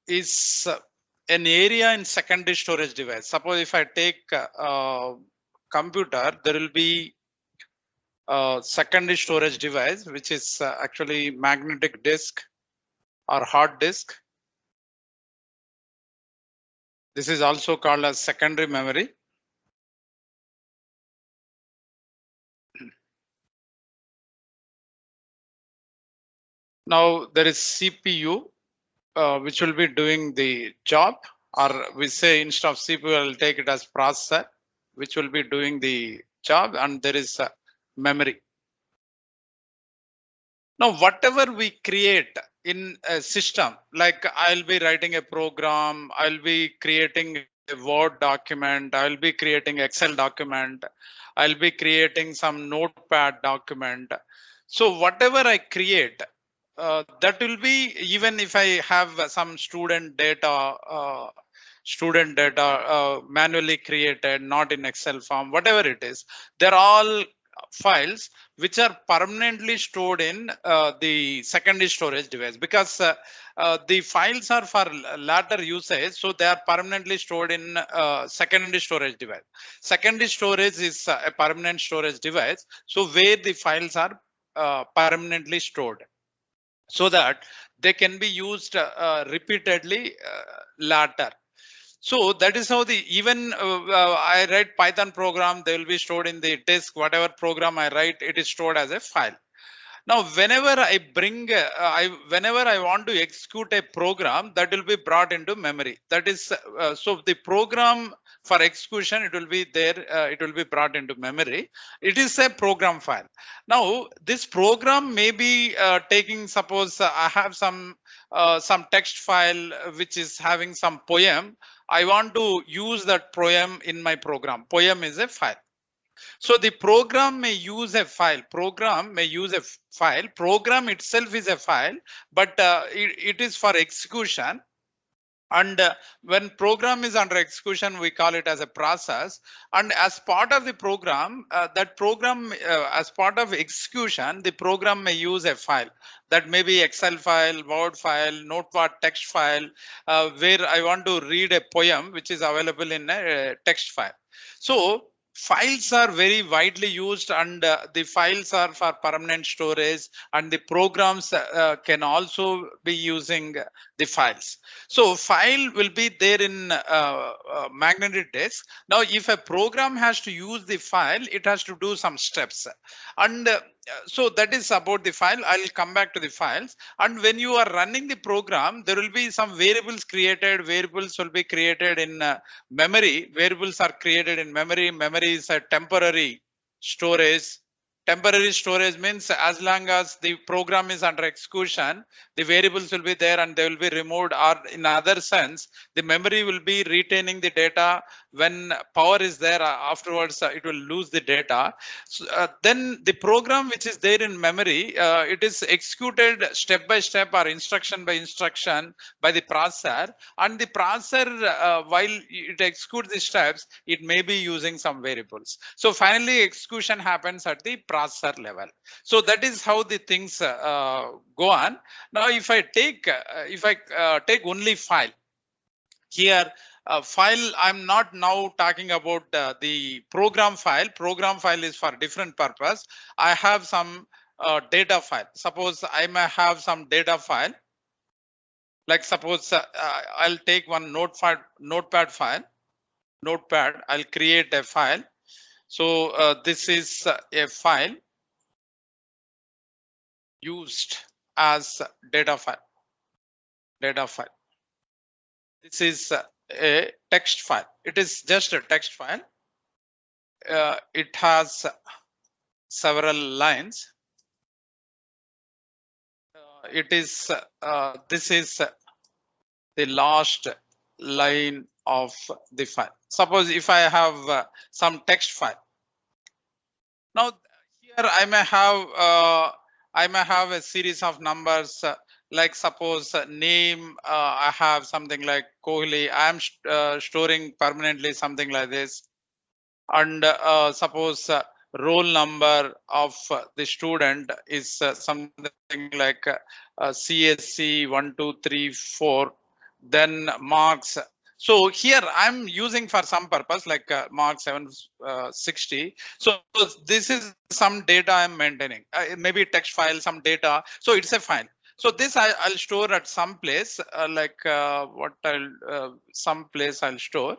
is an area in secondary storage device. Suppose if I take computer, there will be secondary storage device, which is actually magnetic disk or hard disk. This is also called as secondary memory. Now there is CPU, which will be doing the job, or we say instead of CPU, I'll take it as processor, which will be doing the job, and there is memory. Now, whatever we create in a system, like I'll be writing a program, I'll be creating a Word document, I'll be creating Excel document, I'll be creating some notepad document. So whatever I create, that will be, even if I have some student data manually created, not in Excel form, whatever it is, they're all files which are permanently stored in the secondary storage device, because the files are for later usage, so they are permanently stored in secondary storage device. Secondary storage is a permanent storage device, so where the files are permanently stored, so that they can be used repeatedly later. So that is how I write Python program, they will be stored in the disk. Whatever program I write, it is stored as a file. Now, whenever whenever I want to execute a program, that will be brought into memory. That is, so the program for execution, it will be there. It will be brought into memory. It is a program file. Now, this program may be taking. Suppose I have some text file which is having some poem. I want to use that poem in my program. Poem is a file. So the program may use a file. Program itself is a file, but it is for execution. And when program is under execution, we call it as a process. And as part of the program, as part of execution, the program may use a file. That may be Excel file, Word file, Notepad text file, where I want to read a poem which is available in a text file. So files are very widely used, and the files are for permanent storage, and the programs can also be using the files. So file will be there in magnetic disk. Now, if a program has to use the file, it has to do some steps. And so that is about the file. I'll come back to the files. And when you are running the program, there will be some variables created. Variables will be created in memory. Variables are created in memory. Memory is a temporary storage. Temporary storage means as long as the program is under execution, the variables will be there and they will be removed, or in other sense, the memory will be retaining the data. When power is there, afterwards it will lose the data. So, then the program which is there in memory, it is executed step by step or instruction by instruction by the processor, and the processor, while it executes the steps, it may be using some variables. So finally execution happens at the processor level. So that is how the things go on. Now, if I take only file here, file, I'm not now talking about the program file. Program file is for different purpose. I have some data file. Suppose I may have some data file. Like suppose I'll take one notepad file. Notepad, I'll create a file. So this is a file used as data file. This is a text file. It is just a text file. It has several lines. This is the last line of the file. Suppose if I have some text file. Now here I may have a series of numbers. Like suppose name, I have something like Kohli. I am storing permanently something like this. And suppose roll number of the student is something like CSC 1, 2, 3, 4, then marks. So here I'm using for some purpose like mark 760. So this is some data I'm maintaining, maybe text file, some data. So it's a file. So this I'll store at some place like what I'll some place I'll store.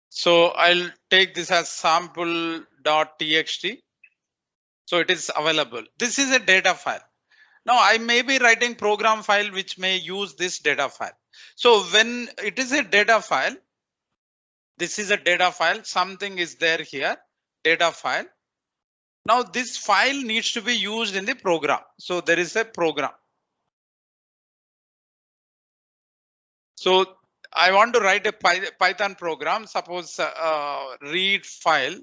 So I'll take this as sample.txt. So it is available. This is a data file. Now I may be writing program file which may use this data file. So when it is a data file, this is a data file, something is there here, data file. Now this file needs to be used in the program. So there is a program. So I want to write a Python program, suppose read file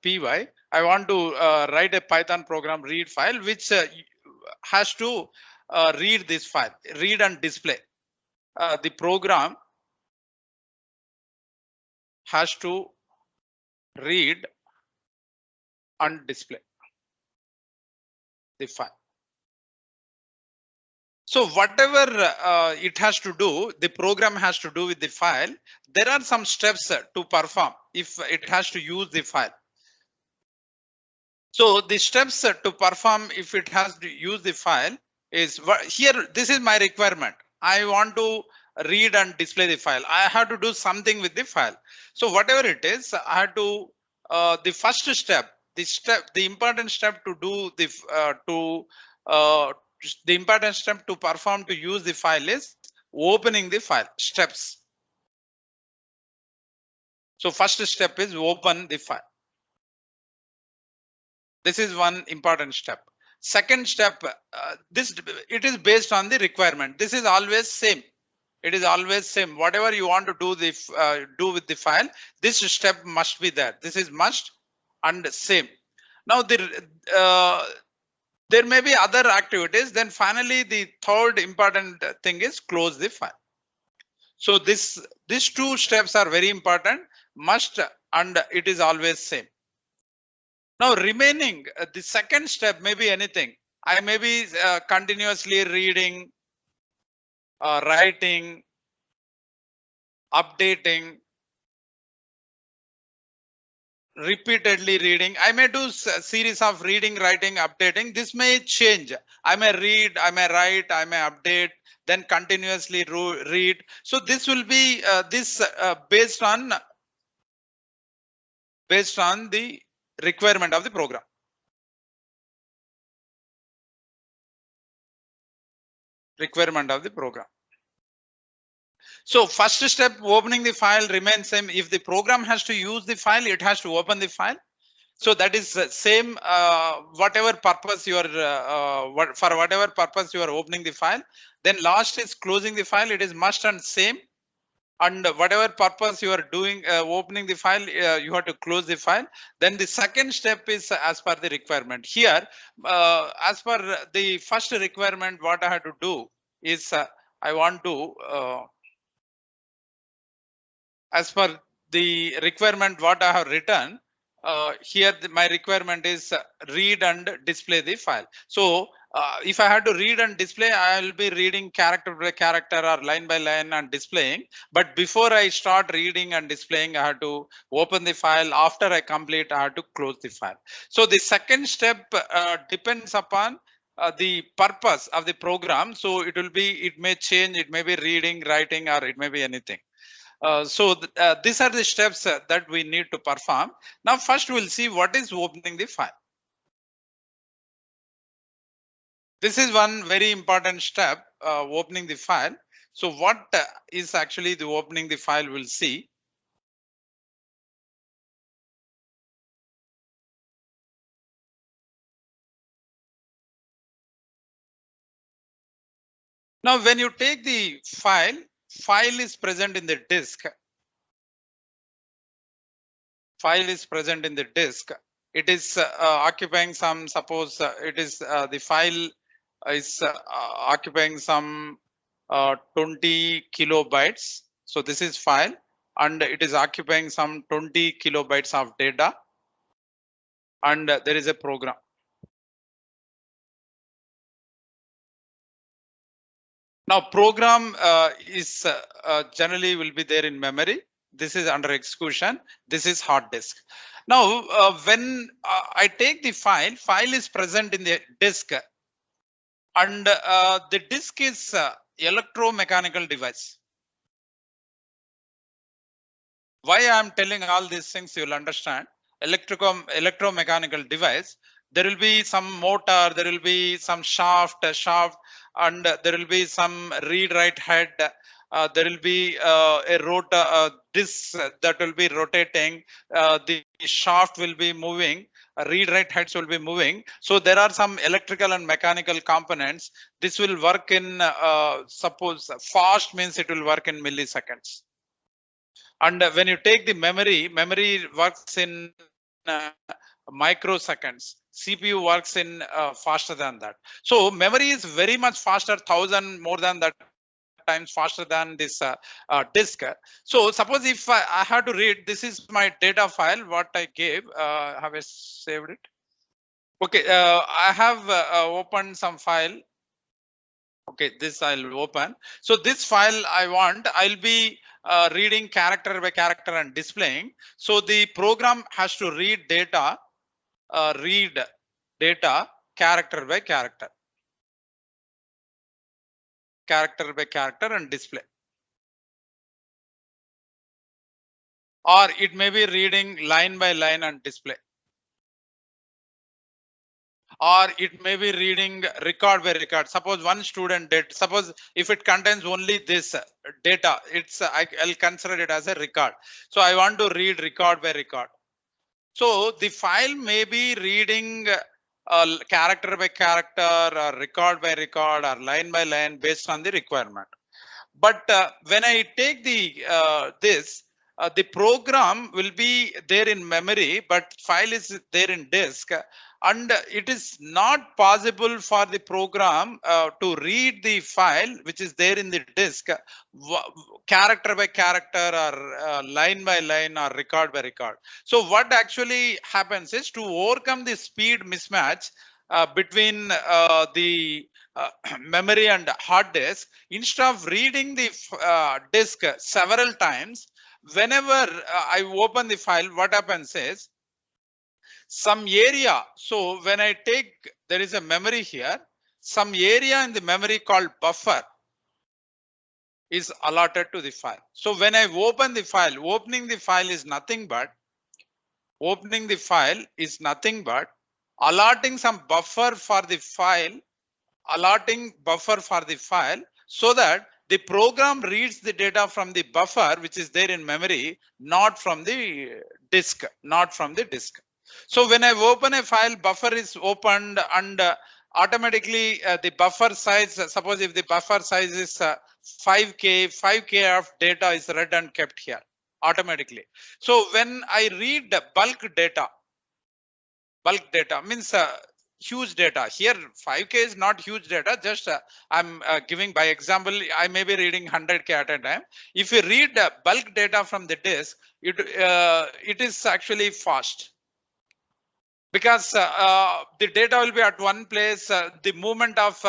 .py. I want to write a Python program read file which has to read this file, read and display. The program has to read and display the file. So whatever it has to do, the program has to do with the file. There are some steps to perform if it has to use the file. So the steps to perform if it has to use the file is here. This is my requirement. I want to read and display the file. I have to do something with the file. So whatever it is, I have to the first step, the important step to do the important step to perform to use the file is opening the file steps. So first step is open the file. This is one important step. Second step, it is based on the requirement. This is always same. It is always same. Whatever you want to do do with the file, this step must be there. This is must and same. Now there may be other activities. Then finally, the third important thing is close the file. So these two steps are very important. Must and it is always same. Now remaining, the second step may be anything. I may be continuously reading, writing, updating, repeatedly reading. I may do a series of reading, writing, updating. This may change. I may read, I may write, I may update, then continuously read. So this will be based on the requirement of the program. So first step, opening the file remains same. If the program has to use the file, it has to open the file. So that is same, whatever purpose you are, for whatever purpose you are opening the file. Then last is closing the file. It is must and same. And whatever purpose you are doing, opening the file, you have to close the file. Then the second step is as per the requirement. Here, as per the first requirement, what I have to do is I want to, as per the requirement, what I have written, here my requirement is read and display the file. So if I had to read and display, I will be reading character by character or line by line and displaying. But before I start reading and displaying, I have to open the file. After I complete, I have to close the file. So the second step depends upon the purpose of the program. So it may change, it may be reading, writing, or it may be anything. So these are the steps that we need to perform. Now first we'll see what is opening the file. This is one very important step, opening the file. So what is actually the opening the file, we'll see. Now when you take the file is present in the disk. file is present in the disk. It is occupying some, suppose it is the file is occupying some 20 kilobytes. So this is file and it is occupying some 20 kilobytes of data, and there is a program. Now program is generally will be there in memory. This is under execution. This is hard disk. Now when I take the file is present in the disk, and the disk is electromechanical device. Why I am telling all these things, you will understand. Electromechanical device. There will be some motor, there will be some shaft, and there will be some read-write head. There will be a rotor disc that will be rotating. The shaft will be moving. Read-write heads will be moving. So there are some electrical and mechanical components. This will work in suppose fast means it will work in milliseconds. And when you take the memory works in microseconds. CPU works in faster than that. So memory is very much faster, 1000 more than that times faster than this disk. So suppose if I have to read, this is my data file, what I gave, have I saved it? Okay, I have opened some file. Okay, this I'll open. So this file I'll be reading character by character and displaying. So the program has to read data character by character by character and display. Or it may be reading line by line and display. Or it may be reading record by record. Suppose one student did, suppose if it contains only this data, it's I'll consider it as a record. So I want to read record by record. So the file may be reading character by character or record by record or line by line based on the requirement. But when I take the the program will be there in memory, but file is there in disk, and it is not possible for the program to read the file which is there in the disk character by character or line by line or record by record. So what actually happens is, to overcome the speed mismatch between the memory and hard disk, instead of reading the disk several times, whenever I open the file, what happens is some area. So when I take, there is a memory here, some area in the memory called buffer is allotted to the file. So when I open the file, opening the file is nothing but allotting some buffer for the file, so that the program reads the data from the buffer which is there in memory, not from the disk. So when I open a file, buffer is opened, and automatically the buffer size, suppose if the buffer size is 5K of data is read and kept here automatically. So when I read bulk data means huge data. Here 5K is not huge data, just I'm giving by example, I may be reading 100K at a time. If you read bulk data from the disk, it is actually fast, because the data will be at one place, the movement of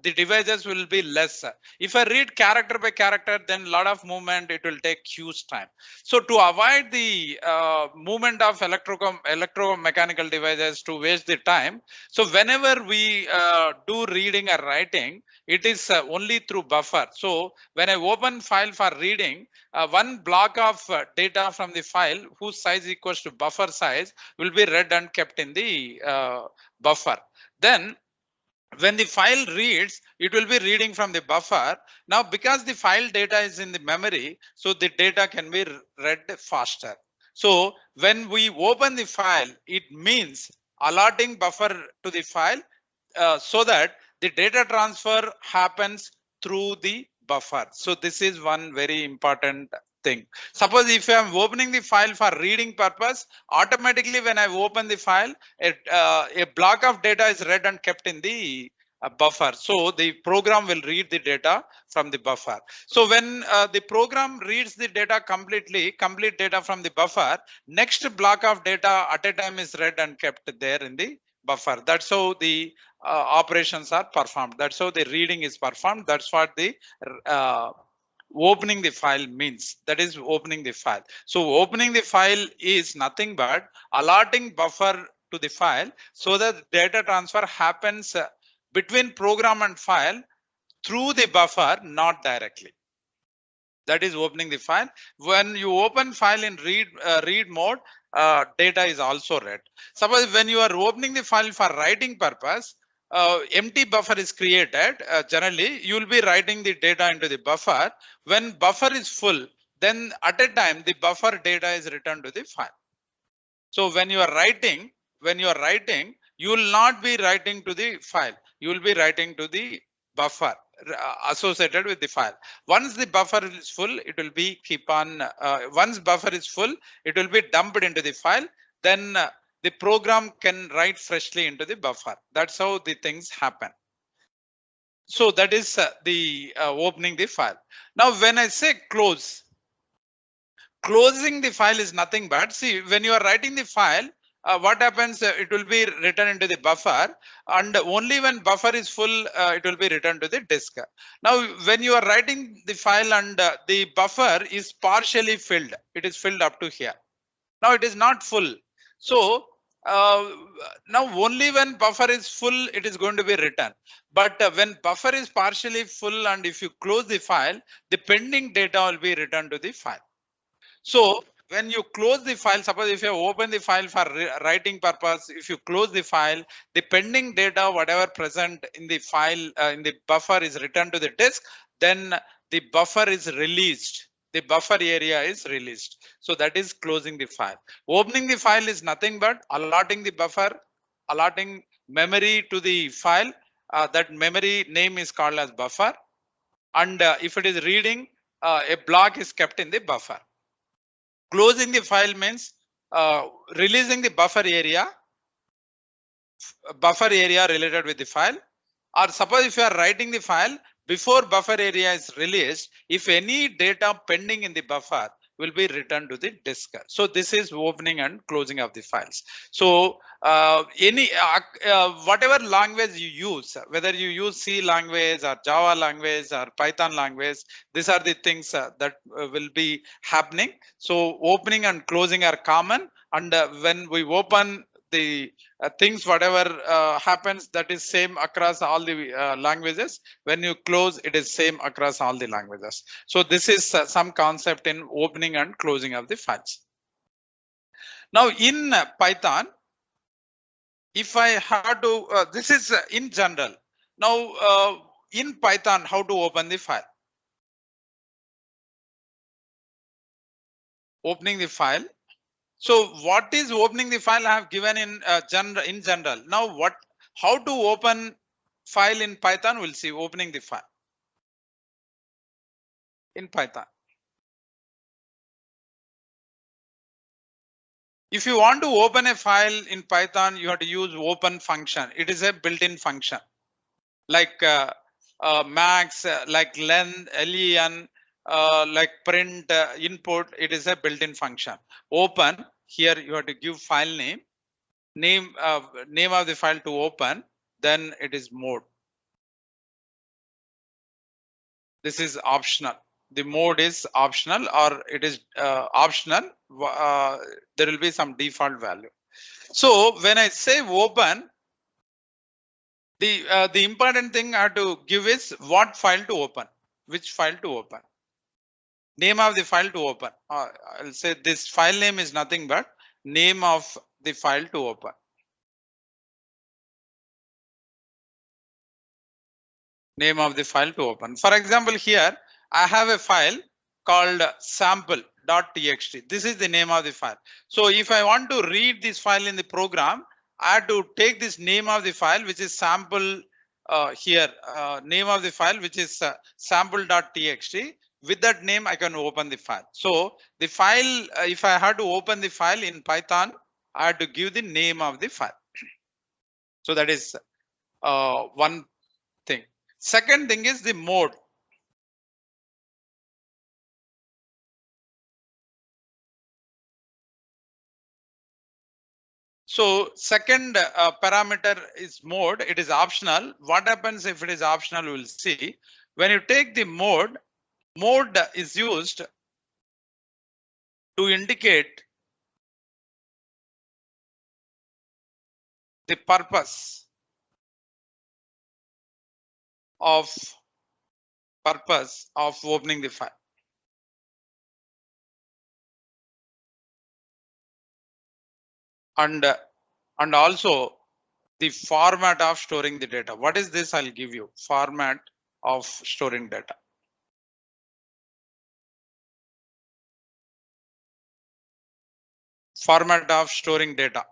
the devices will be less. If I read character by character, then a lot of movement, it will take huge time. So to avoid the movement of electromechanical devices, to waste the time, so whenever we do reading or writing, it is only through buffer. So when I open file for reading, one block of data from the file whose size equals to buffer size will be read and kept in the buffer. Then when the file reads, it will be reading from the buffer. Now, because the file data is in the memory, so the data can be read faster. So when we open the file, it means allotting buffer to the file so that the data transfer happens through the buffer. So this is one very important thing. Suppose if I am opening the file for reading purpose, automatically when I open the file, a block of data is read and kept in the buffer. So the program will read the data from the buffer. So when the program reads the data complete data from the buffer, next block of data at a time is read and kept there in the buffer. That's how the operations are performed. That's how the reading is performed. That's what the opening the file means. That is opening the file. So opening the file is nothing but allotting buffer to the file so that data transfer happens between program and file through the buffer, not directly. That is opening the file. When you open file in read mode, data is also read. Suppose when you are opening the file for writing purpose, empty buffer is created. Generally, you will be writing the data into the buffer. When buffer is full, then at a time the buffer data is returned to the file. So when you are writing, you will not be writing to the file. You will be writing to the buffer associated with the file. Once the buffer is full, it will be once buffer is full, it will be dumped into the file. Then the program can write freshly into the buffer. That's how the things happen. So that is the opening the file. Now when I say close, closing the file is nothing but, see, when you are writing the file, what happens, it will be written into the buffer, and only when buffer is full, it will be written to the disk. Now when you are writing the file and the buffer is partially filled, it is filled up to here. Now it is not full. So now only when buffer is full, it is going to be written. But when buffer is partially full and if you close the file, the pending data will be returned to the file. So when you close the file, suppose if you open the file for writing purpose, if you close the file, the pending data, whatever present in the file, in the buffer is returned to the disk, then the buffer is released. The buffer area is released. So that is closing the file. Opening the file is nothing but allotting the buffer, allotting memory to the file. That memory name is called as buffer. And if it is reading, a block is kept in the buffer. Closing the file means releasing the buffer area related with the file. Or suppose if you are writing the file, before buffer area is released, if any data pending in the buffer will be returned to the disk. So this is opening and closing of the files. So whatever language you use, whether you use C language or Java language or Python language, these are the things that will be happening. So opening and closing are common, and when we open the things, whatever happens, that is same across all the languages. When you close, it is same across all the languages. So this is some concept in opening and closing of the files. Now in Python, if I have to, this is in general. Now in Python, how to open the file? Opening the file. So what is opening the file? I have given in general. Now how to open file in Python? We'll see opening the file in Python. If you want to open a file in Python, you have to use open function. It is a built-in function like max, like len, like print, input. It is a built-in function. Open, here you have to give file name of the file to open, then it is mode. This is optional. The mode is optional, or it is optional. There will be some default value. So when I say open, the important thing I have to give is what file to open, which file to open. Name of the file to open. I'll say this file name is nothing but name of the file to open. Name of the file to open. For example, here I have a file called sample.txt. This is the name of the file. So if I want to read this file in the program, I have to take this name of the file, which is sample here, name of the file, which is sample.txt. with that name I can open the file. So the file, if I had to open the file in Python, I had to give the name of the file. So that is one thing. Second thing is the mode. So second parameter is mode. It is optional. What happens if it is optional? We'll see. When you take the mode, mode is used to indicate the purpose of opening the file. And also the format of storing the data. What is this? I'll give you format of storing data. Format of storing data.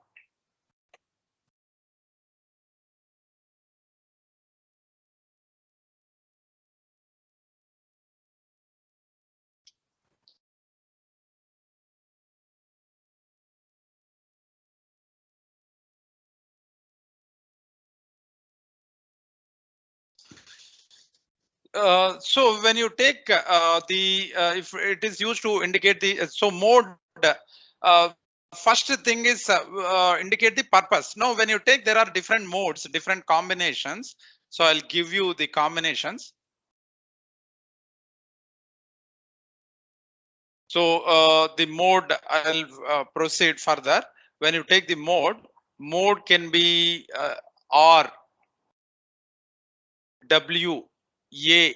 So when you take if it is used to indicate the so mode, first thing is indicate the purpose. Now when you take, there are different modes, different combinations. So I'll give you the combinations. So the mode, I'll proceed further. When you take the mode can be R, W, A,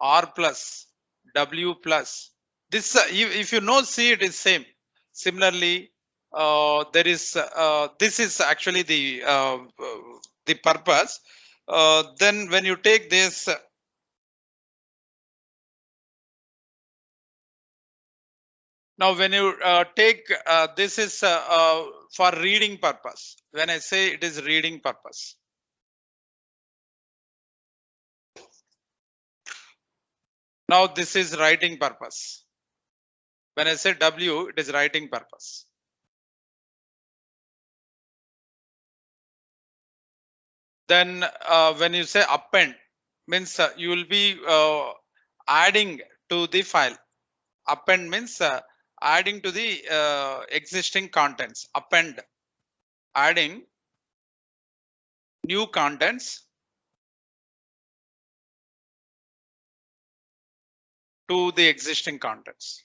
R plus, W plus. This if you know C, it is same. Similarly, there is this is actually the purpose. Then when you take this, now when you take this is for reading purpose. When I say it is reading purpose. Now this is writing purpose. When I say W, it is writing purpose. Then when you say append, means you will be adding to the file. Append means adding to the existing contents. Append, adding new contents to the existing contents.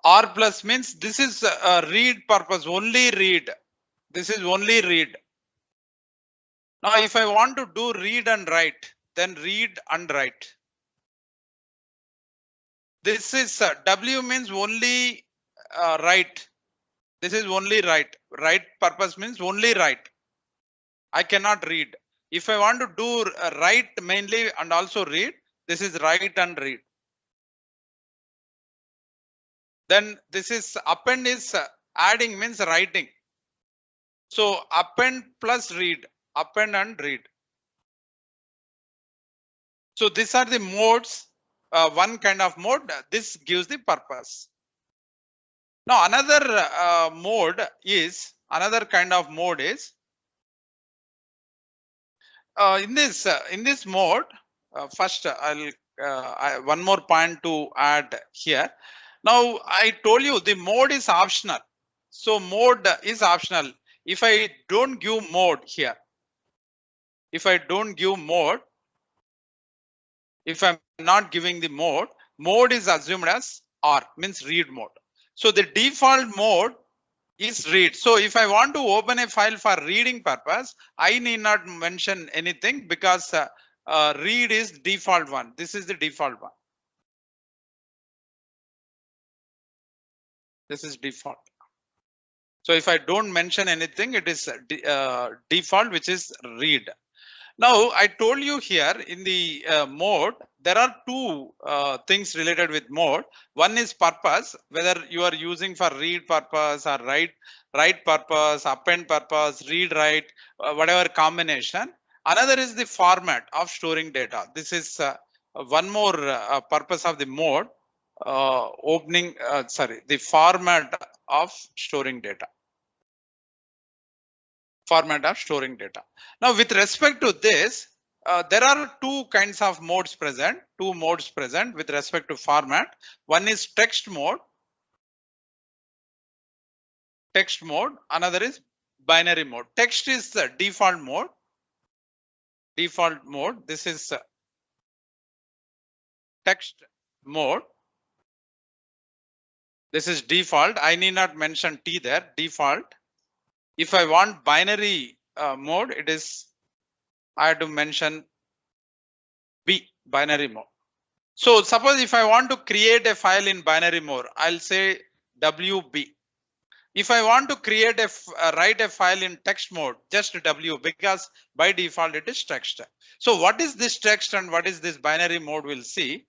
R plus means this is read purpose, only read. This is only read. Now, if I want to do read and write, then read and write. This is W means only write. This is only write. Write purpose means only write. I cannot read. If I want to do write mainly and also read, this is write and read. Then this is append is adding means writing. So append plus read, append and read. So these are the modes. One kind of mode. This gives the purpose. Now another another kind of mode is in this mode. First, I'll one more point to add here. Now I told you the mode is optional. So mode is optional. If I don't give mode here, if I don't give mode, if I'm not giving the mode is assumed as R, means read mode. So the default mode is read. So if I want to open a file for reading purpose, I need not mention anything because read is default one. This is the default one. This is default. So if I don't mention anything, it is default, which is read. Now, I told you here in the mode, there are two things related with mode. One is purpose, whether you are using for read purpose or write purpose, append purpose, read write, whatever combination. Another is the format of storing data. This is one more purpose of the mode, the format of storing data. Format of storing data. Now, with respect to this, there are two kinds of modes present, with respect to format. One is text mode, another is binary mode. Text is the default mode. This is text mode. This is default. I need not mention T there, default. If I want binary mode, it is, I have to mention B, binary mode. So suppose if I want to create a file in binary mode, I'll say WB. If I want to create write a file in text mode, just W, because by default it is text. So what is this text and what is this binary mode, we'll see.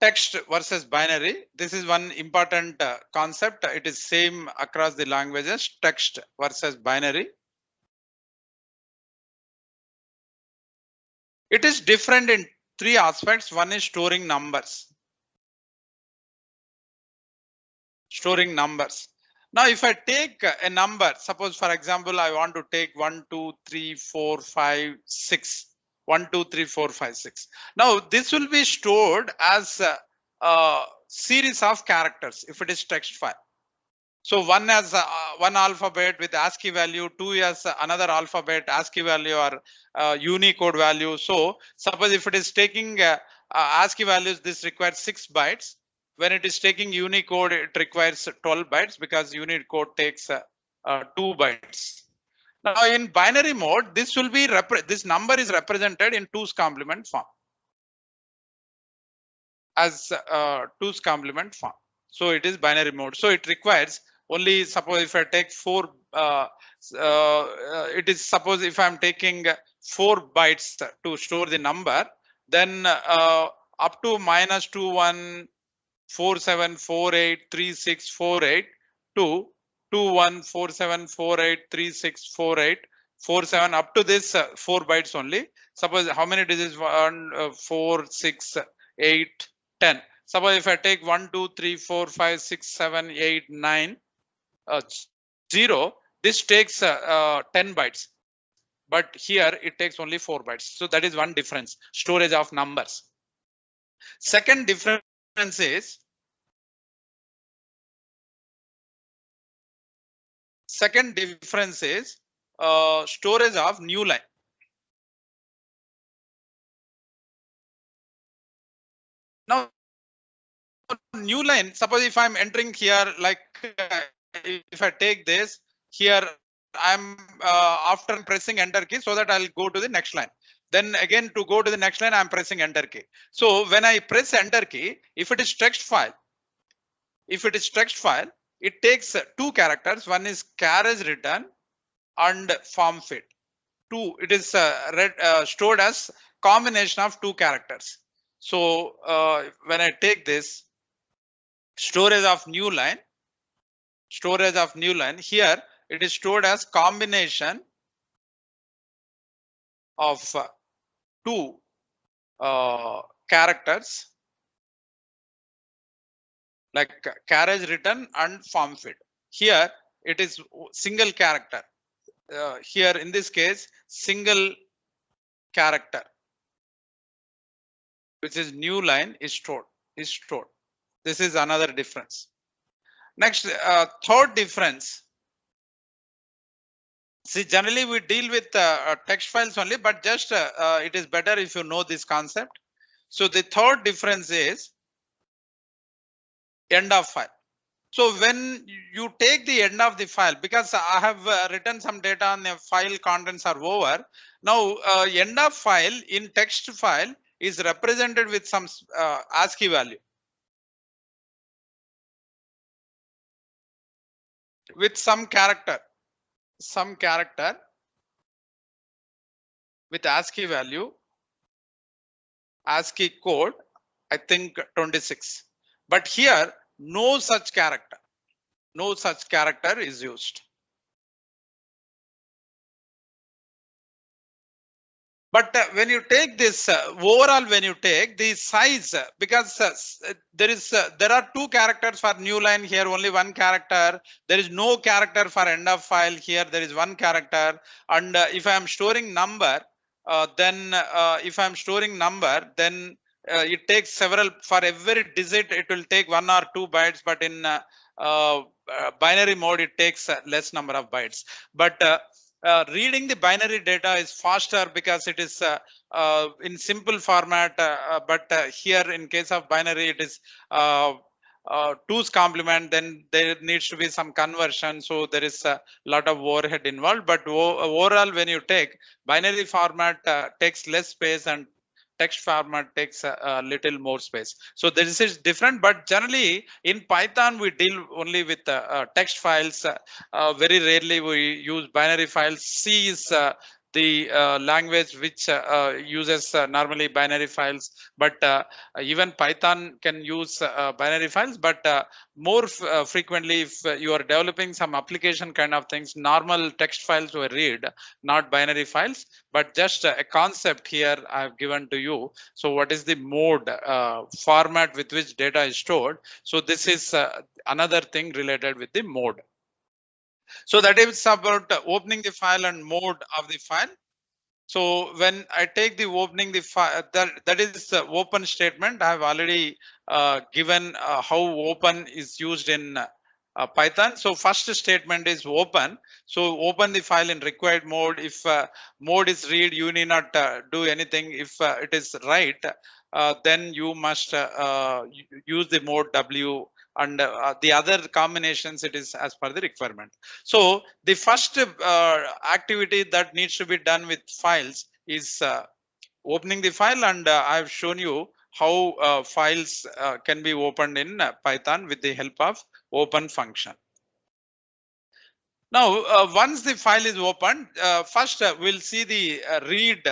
Text versus binary. This is one important concept. It is same across the languages, text versus binary. It is different in three aspects. One is storing numbers. Now, if I take a number, suppose for example, I want to take 1, 2, 3, 4, 5, 6. 1, 2, 3, 4, 5, 6. Now, this will be stored as a series of characters if it is text file. So one has one alphabet with ASCII value, two has another alphabet, ASCII value or Unicode value. So suppose if it is taking ASCII values, this requires 6 bytes. When it is taking Unicode, it requires 12 bytes because Unicode takes 2 bytes. Now in binary mode, this will be this number is represented in 2's complement form as 2's complement form. So it is binary mode. So it requires only, suppose if I take 4, it is, suppose if I'm taking 4 bytes to store the number, then up to -21 4748 3648 to 214748 47 up to this 4 bytes only. Suppose how many digits? 1 4 6 8 10. Suppose if I take 1 2 3 4 5 6 7 8 9 0, this takes 10 bytes, but here it takes only 4 bytes. So that is one difference, storage of numbers. Second difference is storage of new line. Now new line, suppose if I'm entering here, like if I take this here, I'm after pressing enter key so that I'll go to the next line. Then again to go to the next line, I'm pressing enter key. So when I press enter key, if it is text file, it takes 2 characters. One is carriage return and form fit. 2, it is stored as combination of 2 characters. So when I take this storage of new line, here it is stored as combination of 2 characters, like carriage return and form fit. Here it is single character. Here in this case, single character, which is new line, is stored. This is another difference. Next, third difference. See, generally we deal with text files only, but just it is better if you know this concept. So the third difference is end of file. So when you take the end of the file, because I have written some data on the file, contents are over. Now end of file in text file is represented with some ASCII value, with some character. some character with ASCII value, ASCII code, I think 26. But here, no such character is used. But when you take this overall, when you take the size, because there are two characters for new line here, only one character. There is no character for end of file here. There is one character. And if I am storing number, then if I am storing number, then it takes several, for every digit it will take 1 or 2 bytes. But in binary mode, it takes less number of bytes. But reading the binary data is faster because it is in simple format, but here in case of binary it is 2's complement, then there needs to be some conversion, so there is a lot of overhead involved. But overall, when you take binary format, takes less space, and text format takes a little more space. So this is different, but generally in Python we deal only with text files. Very rarely we use binary files. C is the language which uses normally binary files, but even Python can use binary files, but more frequently if you are developing some application kind of things, normal text files will read, not binary files. But just a concept here I have given to you. So what is the mode format with which data is stored? So this is another thing related with the mode. So that is about opening the file and mode of the file. So when I take the opening the file, that is the open statement. I have already given how open is used in Python. So first statement is open. So open the file in required mode. If mode is read, you need not do anything. If it is write, then you must use the mode W, and the other combinations it is as per the requirement. So the first activity that needs to be done with files is opening the file, and I've shown you how files can be opened in Python with the help of open function. Now, once the file is opened, first we'll see the read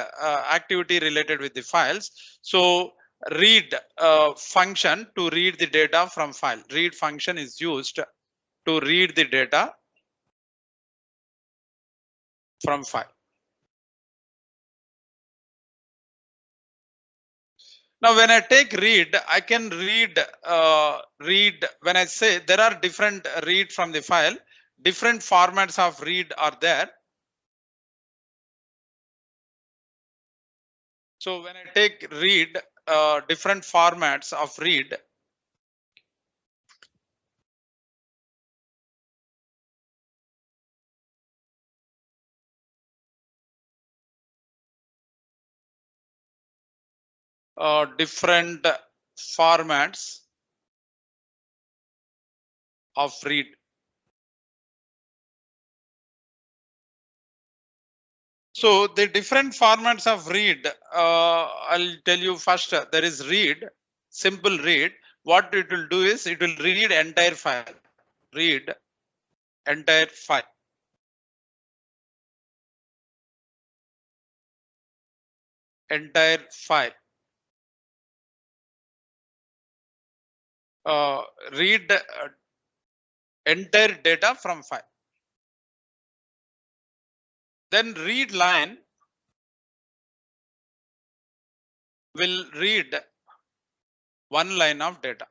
activity related with the files. So read function to read the data from file. Read function is used to read the data from file. Now, when I take read, I can read when I say there are different read from the file, different formats of read are there. So when I take read, different formats of read. Different formats of read. So the different formats of read, I'll tell you first, there is read, simple read. What it will do is it will read entire file, read entire file. Entire file. Read entire data from file. Then read line will read one line of data.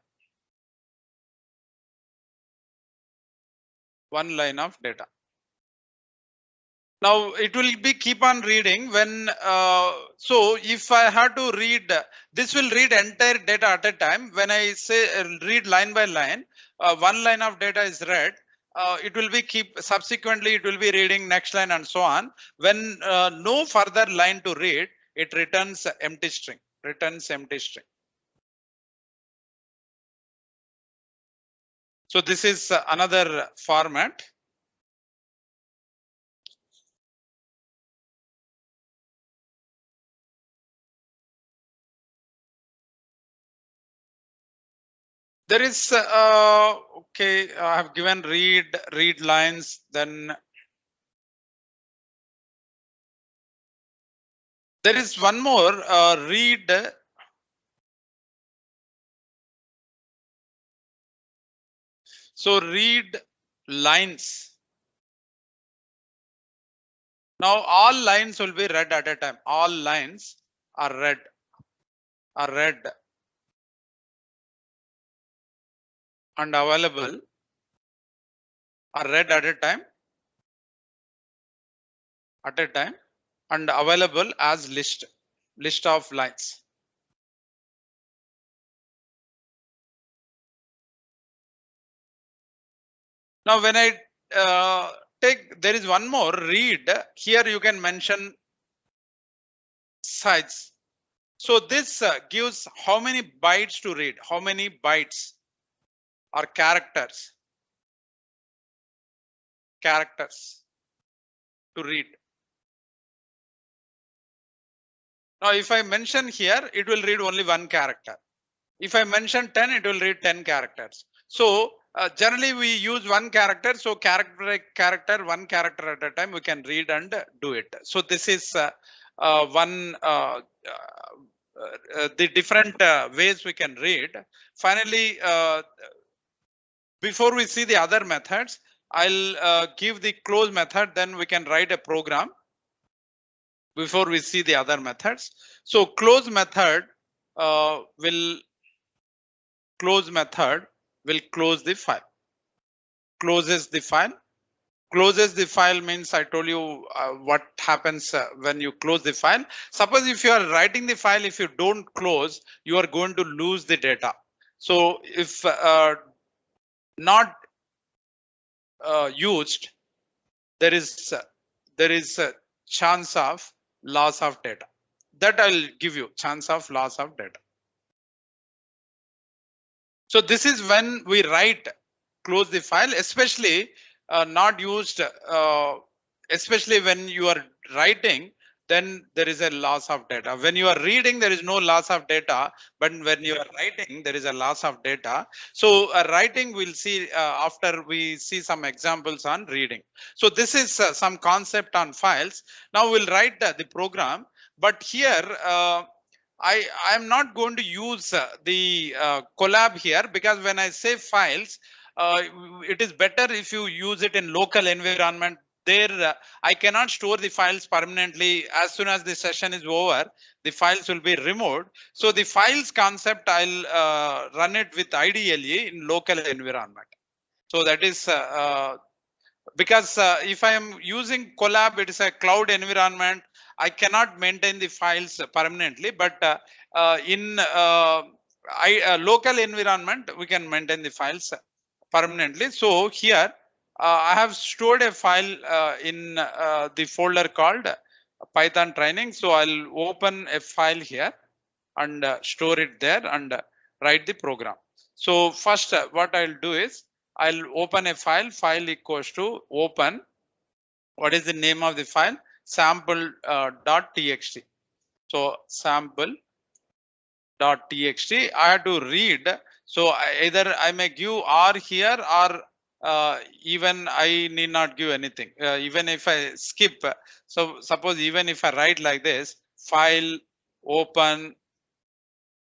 One line of data. Now it will be keep on reading when so if I have to read, this will read entire data at a time. When I say read line by line, one line of data is read. It will be keep subsequently it will be reading next line and so on. When no further line to read, it returns empty string. Returns empty string. So this is another format. There is okay, I have given read lines, then There is one more read. So read lines. Now all lines will be read at a time. All lines are read and available, are read at a time and available as list of lines. Now when I take, there is one more read here. You can mention size. So this gives how many bytes to read, how many bytes or characters to read. Now if I mention here, it will read only one character. If I mention 10, it will read 10 characters. So generally we use one character. So one character at a time, we can read and do it. So this is one the different ways we can read. Finally, before we see the other methods, I'll give the close method, then we can write a program before we see the other methods. So close method will close the file. Closes the file means I told you what happens when you close the file. Suppose if you are writing the file, if you don't close, you are going to lose the data. So if not used, there is a chance of loss of data. That I'll give you, chance of loss of data. So this is when we write close the file, especially not used, especially when you are writing, then there is a loss of data. When you are reading, there is no loss of data, but when you are writing, there is a loss of data. So writing, we'll see after we see some examples on reading. So this is some concept on files. Now we'll write the program, but here I am not going to use the Colab here, because when I say files, it is better if you use it in local environment. There I cannot store the files permanently. As soon as the session is over, the files will be removed. So the files concept, I'll run it with IDLE in local environment. So that is because if I am using Colab, it is a cloud environment. I cannot maintain the files permanently, but in local environment, we can maintain the files permanently. So here I have stored a file in the folder called Python training. So I'll open a file here and store it there and write the program. So first what I'll do is I'll open a file equals to open. What is the name of the file? Sample.txt. So sample.txt. I have to read. So either I may give R here, or even I need not give anything. Even if I skip, so suppose even if I write like this, file open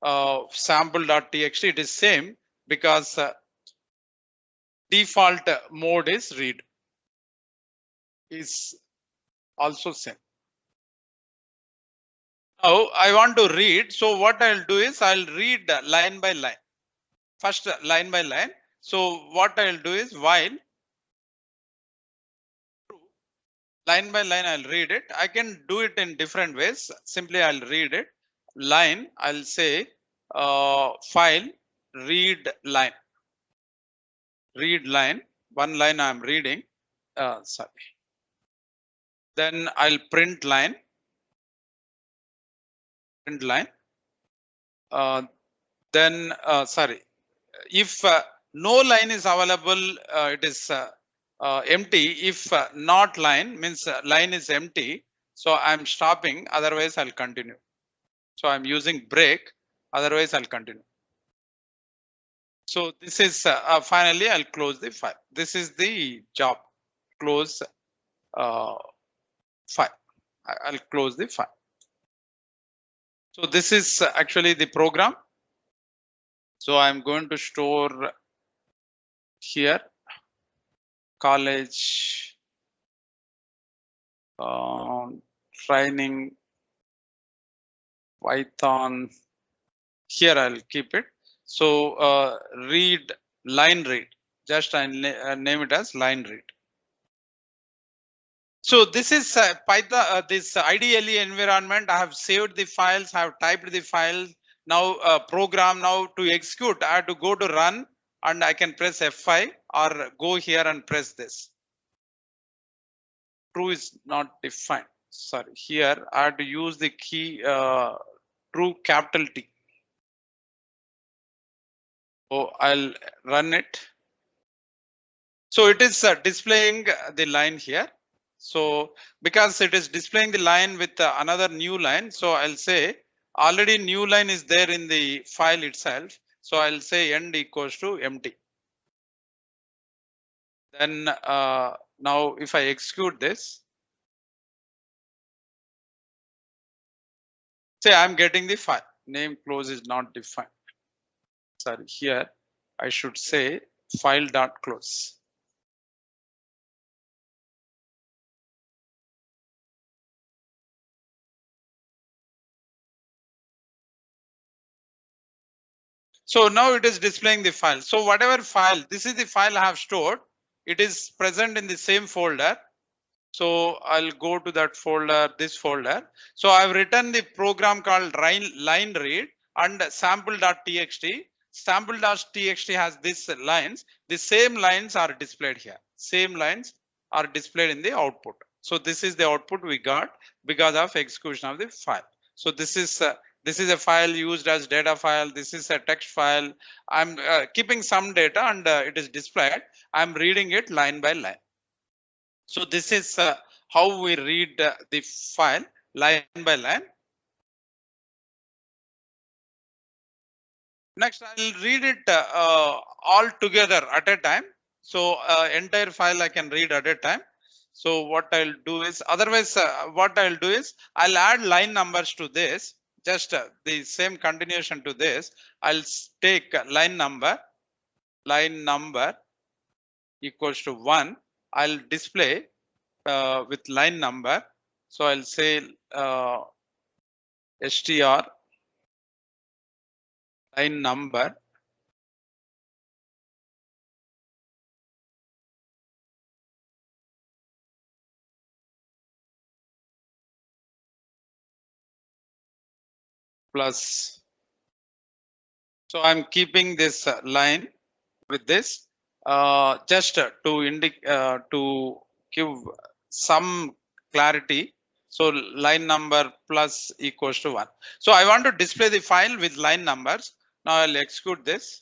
sample.txt, it is same, because default mode is read, is also same. Now I want to read. So what I'll do is I'll read line by line. First line by line. So what I'll do is while line by line, I'll read it. I can do it in different ways. Simply I'll read it. Line, I'll say file read line. Read line. One line I'm reading. Sorry. Then I'll print line. Print line. Then sorry. If no line is available, it is empty. If not line means line is empty, so I'm stopping, otherwise I'll continue. So I'm using break, otherwise I'll continue. So this is finally I'll close the file. This is the job, close file. I'll close the file. So this is actually the program. So I'm going to store here college training Python. Here I'll keep it. So read line read. Just I name it as line read. So this is Python. This IDLE environment. I have saved the files. I have typed the files. Now program now to execute. I have to go to run and I can press F5 or go here and press this. True is not defined. Sorry, here I have to use the key true capital T. So I'll run it. So it is displaying the line here. So because it is displaying the line with another new line, so I'll say already new line is there in the file itself. So I'll say end equals to empty. Then now if I execute this, say I'm getting the file name close is not defined. Sorry, here I should say file dot close. So now it is displaying the file. So whatever file, this is the file I have stored. It is present in the same folder. So I'll go to that folder, this folder. So I've written the program called line read and sample.txt. Sample.txt has these lines. The same lines are displayed here. Same lines are displayed in the output. So this is the output we got because of execution of the file. So this is a file used as data file. This is a text file. I'm keeping some data and it is displayed. I'm reading it line by line. So this is how we read the file line by line. Next, I'll read it all together at a time. So entire file I can read at a time. So what I'll do is, otherwise what I'll do is I'll add line numbers to this. Just the same continuation to this. I'll take line number equals to 1. I'll display with line number. So I'll say str line number plus. So I'm keeping this line with this just to indicate to give some clarity. So line number plus equals to 1. So I want to display the file with line numbers. Now I'll execute this.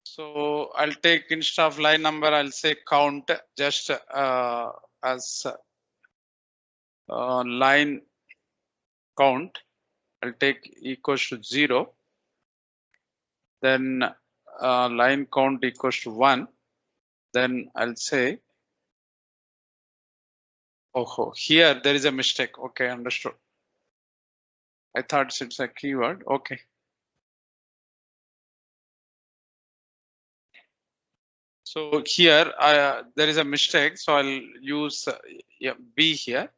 So I'll take instead of line number, I'll say count just as line count. I'll take equals to 0. Then line count equals to 1. Then I'll say, oh, here there is a mistake. Okay, understood. I thought it's a keyword. Okay. So here there is a mistake. So I'll use B here.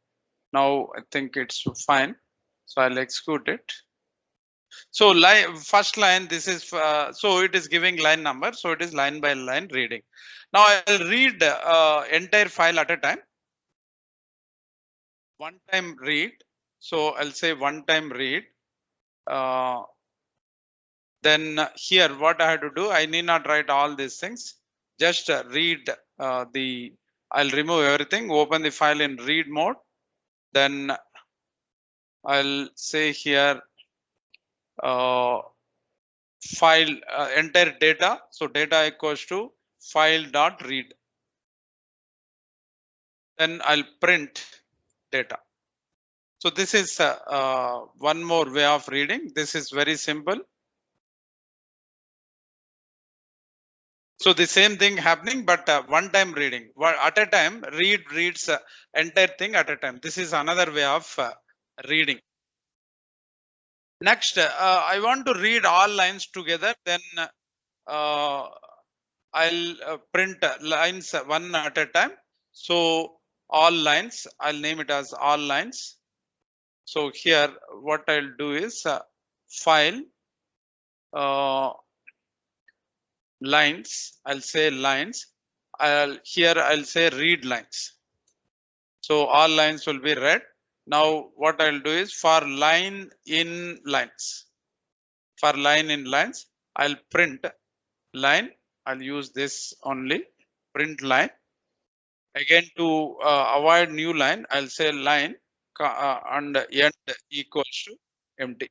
Now I think it's fine. So I'll execute it. So first line, this is so it is giving line number. So it is line by line reading. Now I'll read entire file at a time. One time read. So I'll say one time read. Then here what I have to do, I need not write all these things. Just read I'll remove everything, open the file in read mode. Then I'll say here file enter data. So data equals to file dot read. Then I'll print data. So this is one more way of reading. This is very simple. So the same thing happening, but one time reading. At a time, reads entire thing at a time. This is another way of reading. Next, I want to read all lines together. Then I'll print lines one at a time. So all lines, I'll name it as all lines. So here, what I'll do is file lines. I'll say lines. I'll say read lines. So all lines will be read. Now what I'll do is for line in lines. For line in lines, I'll print line. I'll use this only. Print line. Again, to avoid new line, I'll say line and end equals to empty.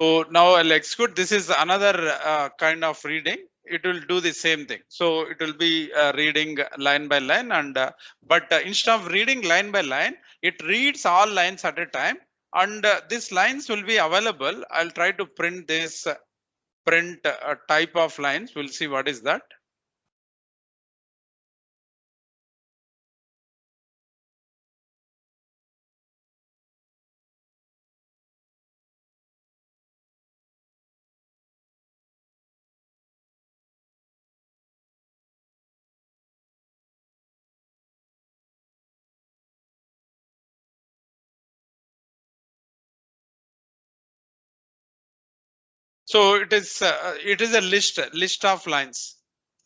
So now I'll execute. This is another kind of reading. It will do the same thing. So it will be reading line by line, and but instead of reading line by line, it reads all lines at a time, and these lines will be available. I'll try to print this print type of lines. We'll see what is that. So it is a list of lines.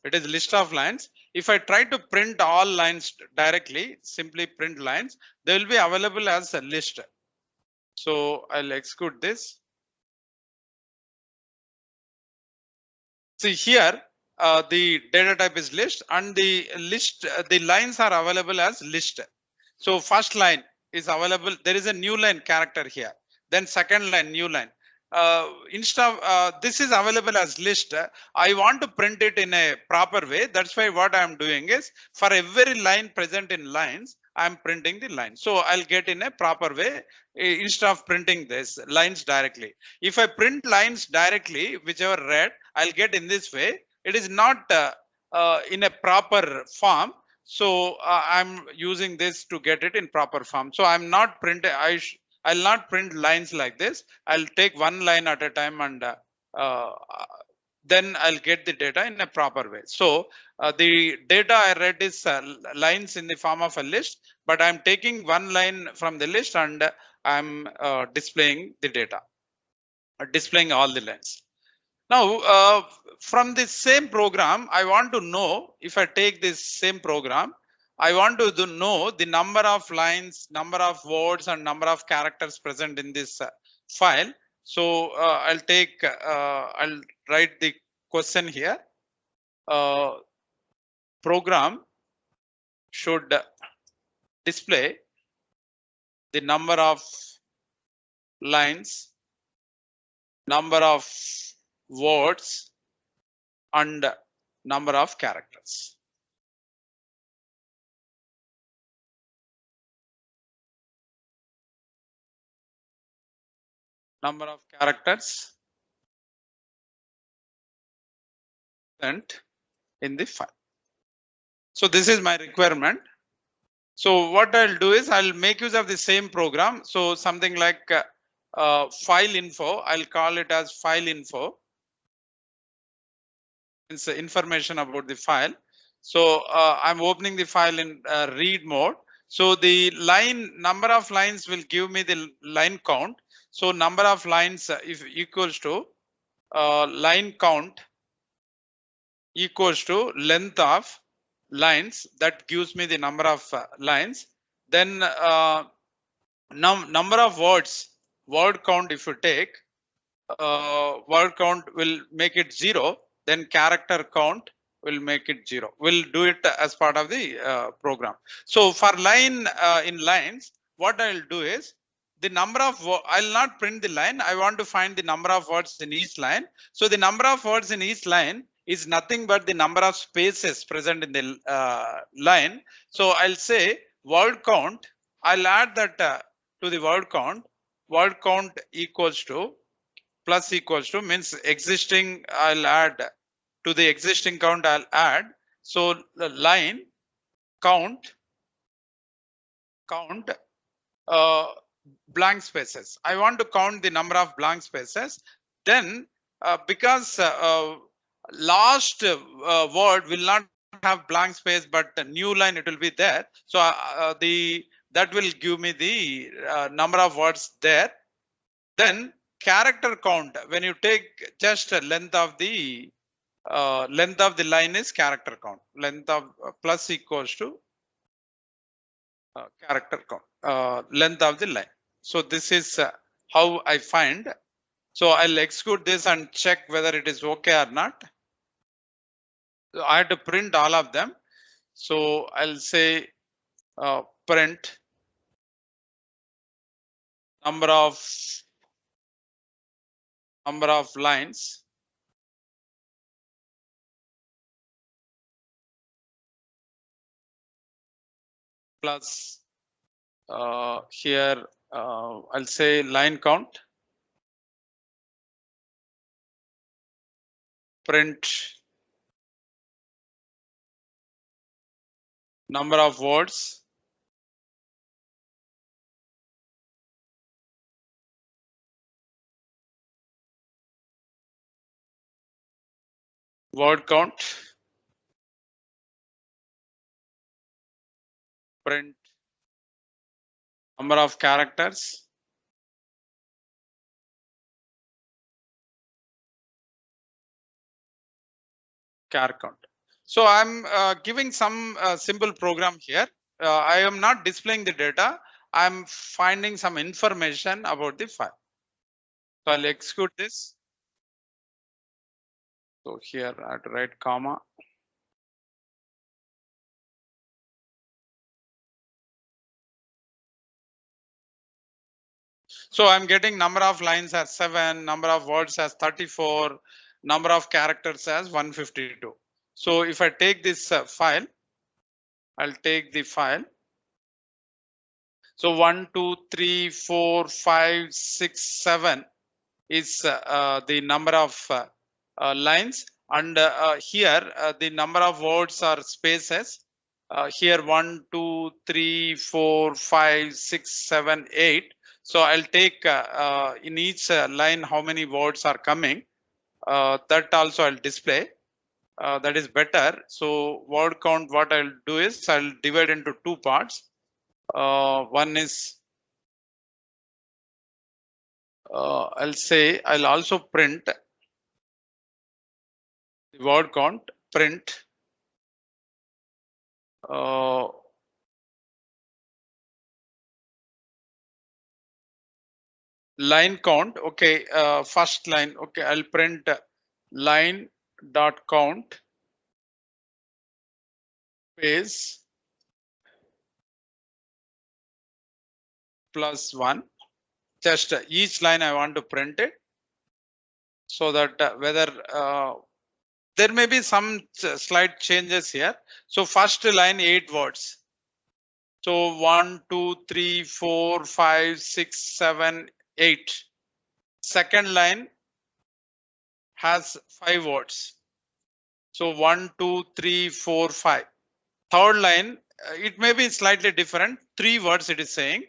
It is list of lines. If I try to print all lines directly, simply print lines, they will be available as a list. So I'll execute this. See here, the data type is list, and the list, the lines are available as list. So first line is available. There is a new line character here. Then second line, new line. Instead of this is available as list, I want to print it in a proper way. That's why what I'm doing is for every line present in lines, I'm printing the line. So I'll get in a proper way instead of printing this lines directly. If I print lines directly, whichever read, I'll get in this way. It is not in a proper form. So I'm using this to get it in proper form. So I'm not printing. I'll not print lines like this. I'll take one line at a time, and then I'll get the data in a proper way. So the data I read is lines in the form of a list, but I'm taking one line from the list, and I'm displaying the data, displaying all the lines. Now, from this same program, I want to know, if I take this same program, I want to know the number of lines, number of words, and number of characters present in this file. So I'll write the question here. Program should display the number of lines, number of words, and number of characters. Number of characters sent in the file. So this is my requirement. So what I'll do is I'll make use of the same program. So something like file info, I'll call it as file info. It's information about the file. So I'm opening the file in read mode. So the line number of lines will give me the line count. So number of lines if equals to line count equals to length of lines, that gives me the number of lines. Then number of words, word count, if you take word count will make it 0, then character count will make it 0. We'll do it as part of the program. So for line in lines, what I'll do is the number of, I'll not print the line. I want to find the number of words in each line. So the number of words in each line is nothing but the number of spaces present in the line. So I'll say word count. I'll add that to the word count. Word count equals to plus equals to means existing. I'll add to the existing count. I'll add. So the line count blank spaces. I want to count the number of blank spaces. Then because last word will not have blank space, but the new line it will be there. So that will give me the number of words there. Then character count, when you take just length of the line is character count. Length of plus equals to character count, length of the line. So this is how I find. So I'll execute this and check whether it is okay or not. So I have to print all of them. So I'll say print number of lines plus here I'll say line count. Print number of words word count. Print number of characters char count. So I'm giving some simple program here. I am not displaying the data. I'm finding some information about the file. So I'll execute this. So here I have to write comma. So I'm getting number of lines as 7, number of words as 34, number of characters as 152. So if I take this file, I'll take the file. So 1, 2, 3, 4, 5, 6, 7 is the number of lines, and here the number of words or spaces. Here 1, 2, 3, 4, 5, 6, 7, 8. So I'll take in each line how many words are coming. That also I'll display. That is better. So word count, what I'll do is I'll divide into two parts. One is I'll say I'll also print the word count. Print line count. Okay, first line. Okay, I'll print line dot count space plus 1. Just each line I want to print it, so that whether there may be some slight changes here. So first line 8 words. So 1, 2, 3, 4, 5, 6, 7, 8. Second line has 5 words. So 1, 2, 3, 4, 5. Third line, it may be slightly different. 3 words it is saying.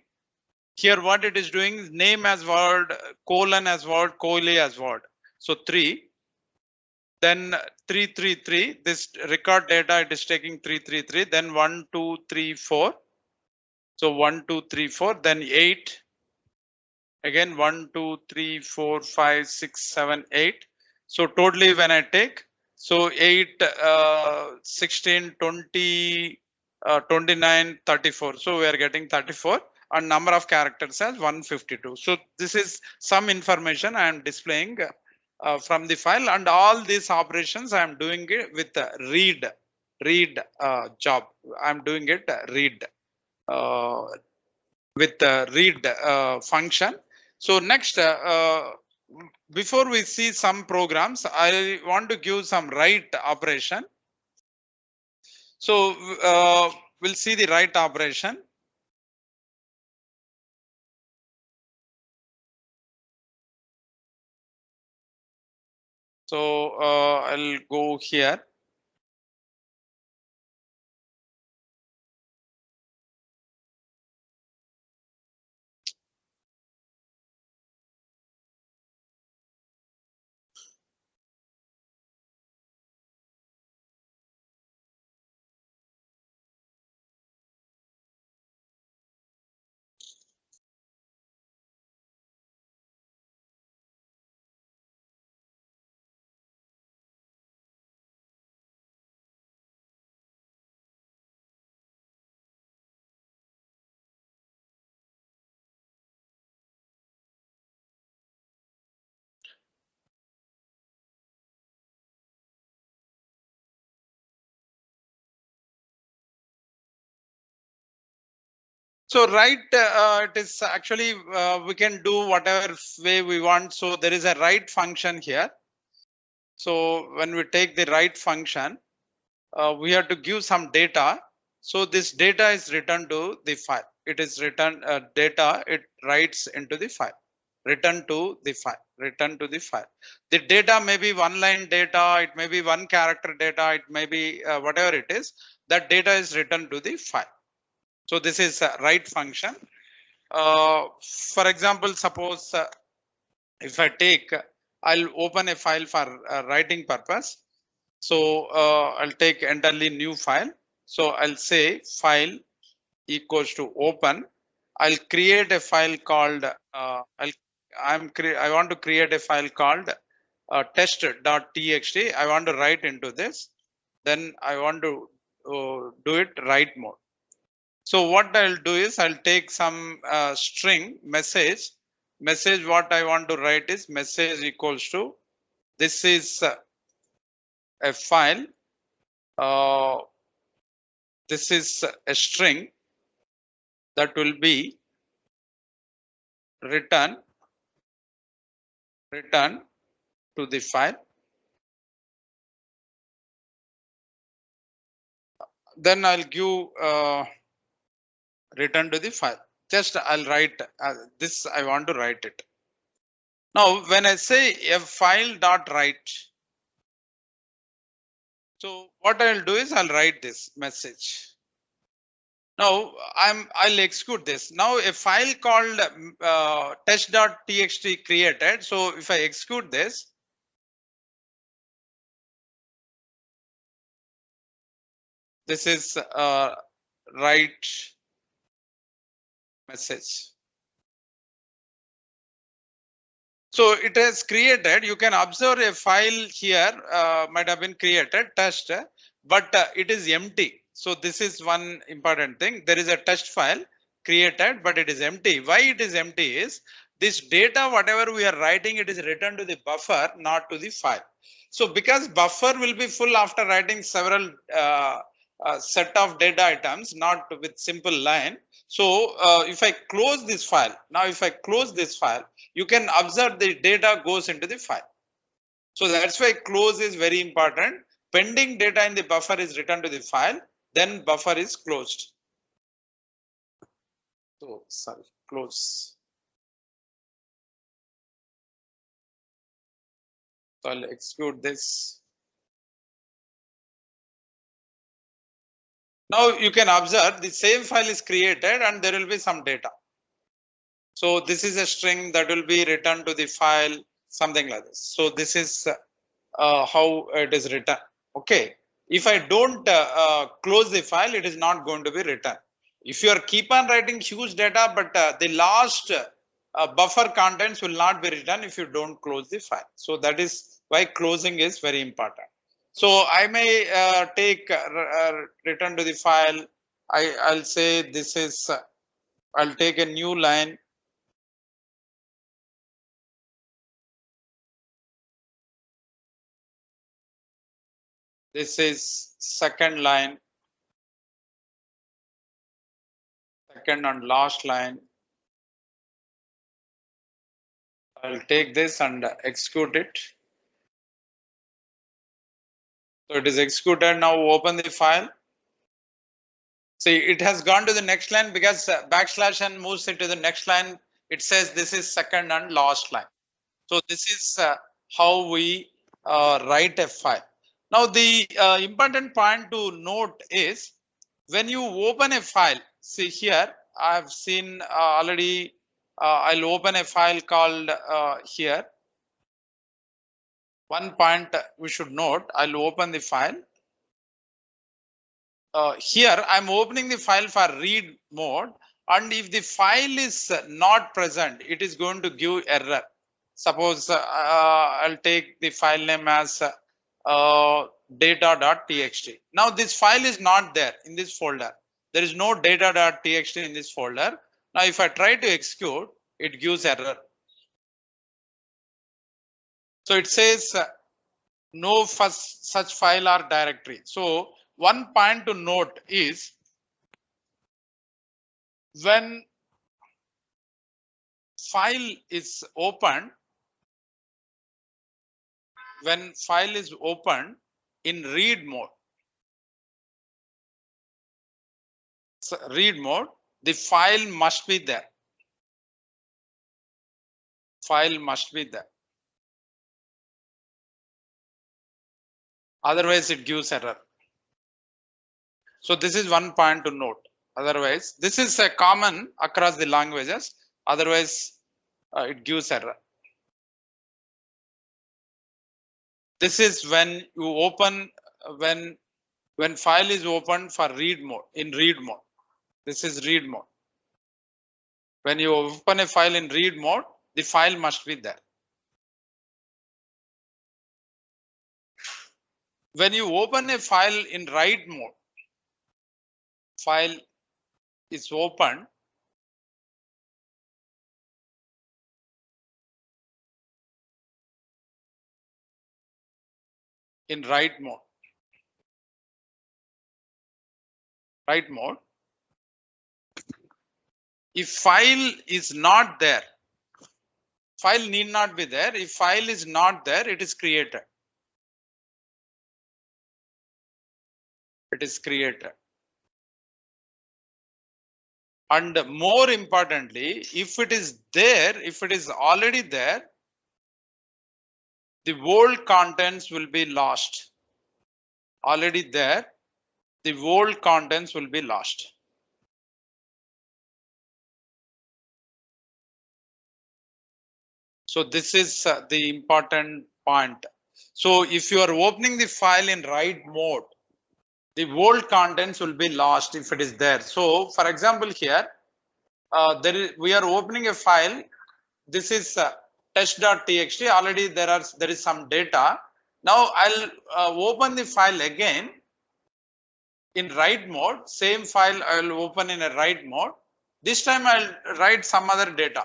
Here what it is doing is name as word, colon as word, coeli as word. So 3. Then 333. This record data it is taking 333. Then 1, 2, 3, 4. So 1, 2, 3, 4. Then 8. Again 1, 2, 3, 4, 5, 6, 7, 8. So totally when I take, so 8, 16, 20, 29, 34. So we are getting 34, and number of characters as 152. So this is some information I am displaying from the file, and all these operations I am doing it with read job. I am doing it read. with the read function. So next, before we see some programs, I want to give some write operation. So we'll see the write operation. So I'll go here. So write, it is actually we can do whatever way we want. So there is a write function here. So when we take the write function, we have to give some data. So this data is returned to the file. It is returned data. It writes into the file. Return to the file. Return to the file. The data may be one line data. It may be one character data. It may be whatever it is. That data is returned to the file. So this is a write function. For example, suppose if I take, I'll open a file for writing purpose. So I'll take entirely new file. So I'll say file equals to open. I'll create a file called I want to create a file called test.txt. I want to write into this. Then I want to do it write mode. So what I'll do is I'll take some string message. Message what I want to write is message equals to, this is a file. This is a string that will be return to the file. Then I'll give return to the file. Just I'll write this. I want to write it. Now, when I say a file dot write, so what I'll do is I'll write this message. Now I'll execute this. Now a file called test.txt created. So if I execute this, this is write message. So it has created, you can observe a file here might have been created test, but it is empty. So this is one important thing. There is a test file created, but it is empty. Why it is empty is this data, whatever we are writing, it is written to the buffer, not to the file. So because buffer will be full after writing several set of data items, not with simple line. So if I close this file, now if I close this file, you can observe the data goes into the file. So that's why close is very important. Pending data in the buffer is returned to the file, then buffer is closed. So sorry, close. So I'll execute this. Now you can observe the same file is created and there will be some data. So this is a string that will be returned to the file, something like this. So this is how it is written. Okay. If I don't close the file, it is not going to be written. If you are keep on writing huge data, but the last buffer contents will not be written if you don't close the file. So that is why closing is very important. So I may take return to the file. I'll say this is, I'll take a new line. This is second line. second and last line. I'll take this and execute it. So it is executed. Now open the file. See, it has gone to the next line because backslash and moves it to the next line. It says this is second and last line. So this is how we write a file. Now the important point to note is when you open a file, see here, I've seen already, I'll open a file called here. One point we should note, I'll open the file. Here I'm opening the file for read mode, and if the file is not present, it is going to give error. Suppose I'll take the file name as data.txt. Now this file is not there in this folder. There is no data.txt in this folder. Now if I try to execute, it gives error. So it says no such file or directory. So one point to note is when file is opened, when file is opened in read mode, so read mode, the file must be there. File must be there. Otherwise it gives error. So this is one point to note. Otherwise, this is a common across the languages. Otherwise, it gives error. This is when you open, when file is opened for read mode, in read mode. This is read mode. When you open a file in read mode, the file must be there. When you open a file in write mode, file is open. In write mode. Write mode. If file is not there, file need not be there. If file is not there, it is created. It is created. And more importantly, if it is there, if it is already there, the old contents will be lost. Already there, the old contents will be lost. So this is the important point. So if you are opening the file in write mode, the old contents will be lost if it is there. So for example, here we are opening a file. This is test.txt. Already there is some data. Now I'll open the file again in write mode. Same file I will open in a write mode. This time I'll write some other data.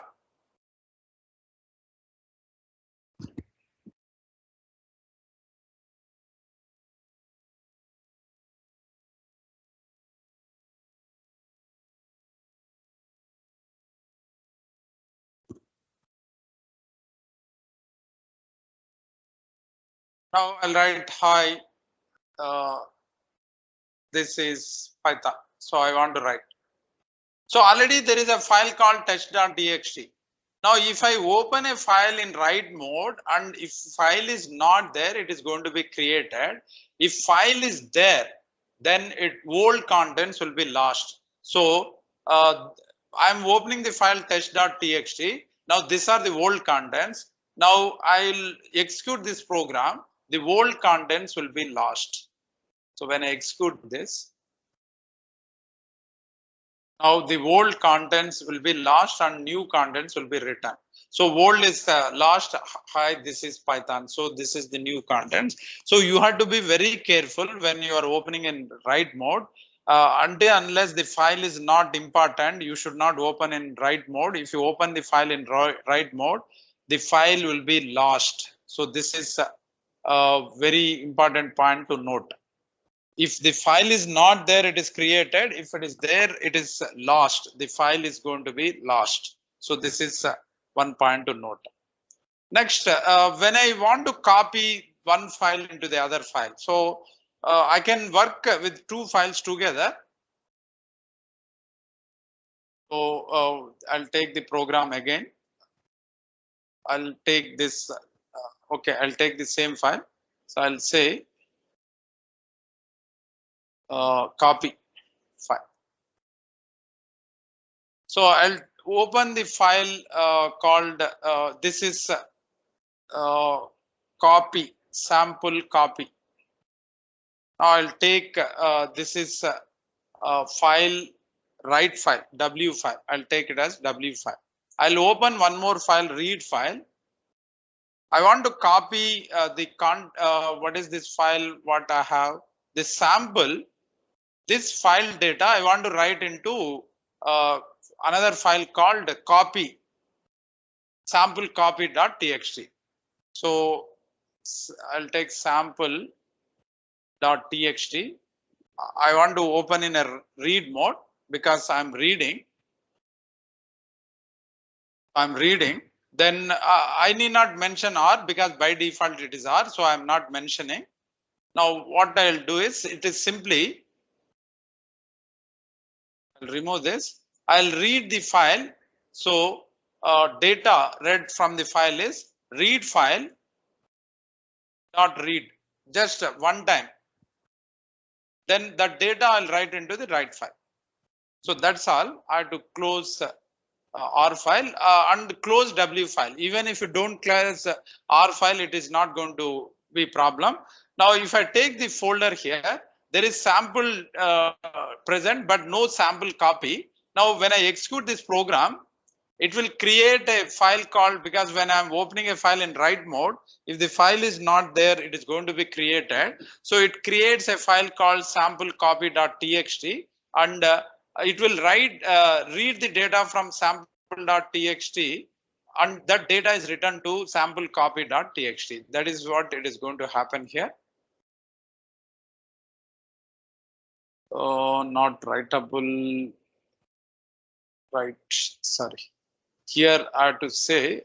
Now I'll write hi. This is Python. So I want to write. So already there is a file called test.txt. Now if I open a file in write mode and if file is not there, it is going to be created. If file is there, then old contents will be lost. So I'm opening the file test.txt. Now these are the old contents. Now I'll execute this program. The old contents will be lost. So when I execute this, now the old contents will be lost and new contents will be written. So old is lost. Hi, this is Python. So this is the new contents. So you have to be very careful when you are opening in write mode. Unless the file is not important, you should not open in write mode. If you open the file in write mode, the file will be lost. So this is a very important point to note. If the file is not there, it is created. If it is there, it is lost. The file is going to be lost. So this is one point to note. Next, when I want to copy one file into the other file, so I can work with two files together. So I'll take the program again. I'll take this. Okay, I'll take the same file. So I'll say copy file. So I'll open the file called this is copy, sample copy. Now I'll take this is file, write file, W file. I'll take it as W file. I'll open one more file, read file. I want to copy what is this file? What I have, this sample, this file data. I want to write into another file called copy, sample copy.txt. So I'll take sample.txt. I want to open in a read mode because I'm reading. Then I need not mention R because by default it is R, so I'm not mentioning. Now what I'll do is, it is simply, I'll remove this. I'll read the file. So data read from the file is read file dot read, just one time. Then that data I'll write into the write file. So that's all. I have to close R file and close W file. Even if you don't close R file, it is not going to be problem. Now, if I take the folder here, there is sample present, but no sample copy. Now, when I execute this program, it will create a file called, because when I'm opening a file in write mode, if the file is not there, it is going to be created. So it creates a file called sample copy.txt, and it will read the data from sample.txt, and that data is returned to sample copy.txt. That is what it is going to happen here. Not writable. Right. Sorry. Here I have to say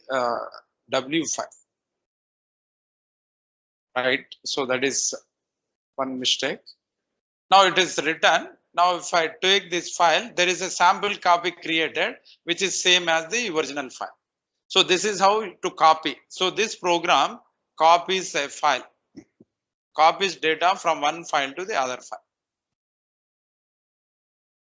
W file. Right. So that is one mistake. Now it is written. Now, if I take this file, there is a sample copy created, which is same as the original file. So this is how to copy. So this program copies a file, copies data from one file to the other file.